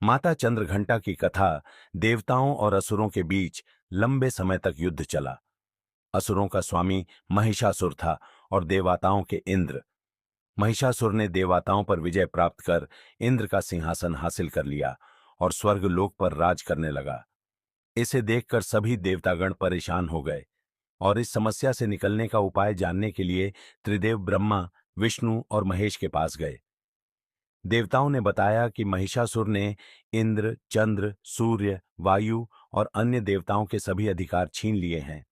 माता चंद्रघंटा की कथा। देवताओं और असुरों के बीच लंबे समय तक युद्ध चला। असुरों का स्वामी महिषासुर था और देवताओं के इंद्र। महिषासुर ने देवताओं पर विजय प्राप्त कर इंद्र का सिंहासन हासिल कर लिया और स्वर्गलोक पर राज करने लगा। इसे देखकर सभी देवतागण परेशान हो गए और इस समस्या से निकलने का उपाय जानने के लिए त्रिदेव ब्रह्मा, विष्णु और महेश के पास गए। देवताओं ने बताया कि महिषासुर ने इंद्र, चंद्र, सूर्य, वायु और अन्य देवताओं के सभी अधिकार छीन लिए हैं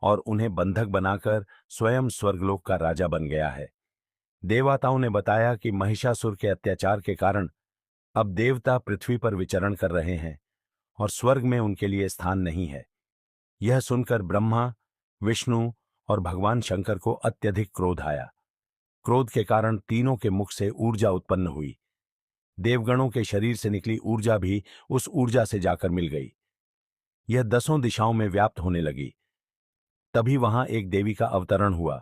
और उन्हें बंधक बनाकर स्वयं स्वर्गलोक का राजा बन गया है। देवताओं ने बताया कि महिषासुर के अत्याचार के कारण अब देवता पृथ्वी पर विचरण कर रहे हैं और स्वर्ग में उनके लिए स्थान नहीं है। यह सुनकर ब्रह्मा, विष्णु और भगवान शंकर को अत्यधिक क्रोध आया। क्रोध के कारण तीनों के मुख से ऊर्जा उत्पन्न हुई। देवगणों के शरीर से निकली ऊर्जा भी उस ऊर्जा से जाकर मिल गई। यह 10 दिशाओं में व्याप्त होने लगी। तभी वहां एक देवी का अवतरण हुआ।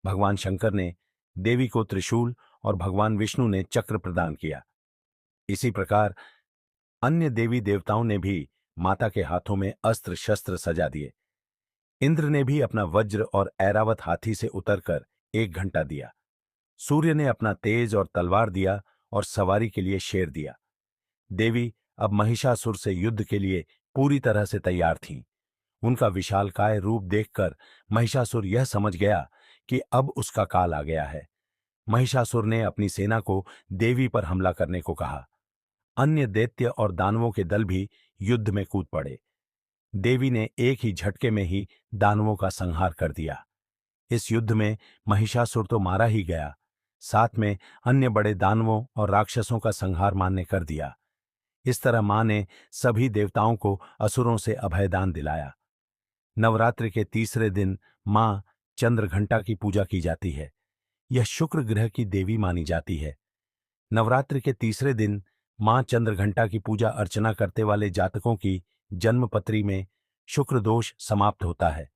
भगवान शंकर ने देवी को त्रिशूल और भगवान विष्णु ने चक्र प्रदान किया। इसी प्रकार अन्य देवी देवताओं ने भी माता के हाथों में अस्त्र शस्त्र सजा दिए। इंद्र ने भी अपना वज्र और ऐरावत हाथी से उतरकर 1 घंटा दिया। सूर्य ने अपना तेज और तलवार दिया और सवारी के लिए शेर दिया। देवी अब महिषासुर से युद्ध के लिए पूरी तरह से तैयार थीं। उनका विशालकाय रूप देखकर महिषासुर यह समझ गया कि अब उसका काल आ गया है। महिषासुर ने अपनी सेना को देवी पर हमला करने को कहा। अन्य दैत्य और दानवों के दल भी युद्ध में कूद पड़े। देवी ने एक ही झटके में ही दानवों का संहार कर दिया। इस युद्ध में महिषासुर तो मारा ही गया, साथ में अन्य बड़े दानवों और राक्षसों का संहार मां ने कर दिया। इस तरह मां ने सभी देवताओं को असुरों से अभयदान दिलाया। नवरात्रि के तीसरे दिन मां चंद्रघंटा की पूजा की जाती है। यह शुक्र ग्रह की देवी मानी जाती है। नवरात्रि के तीसरे दिन मां चंद्रघंटा की पूजा अर्चना करते वाले जातकों की जन्मपत्री में शुक्र दोष समाप्त होता है।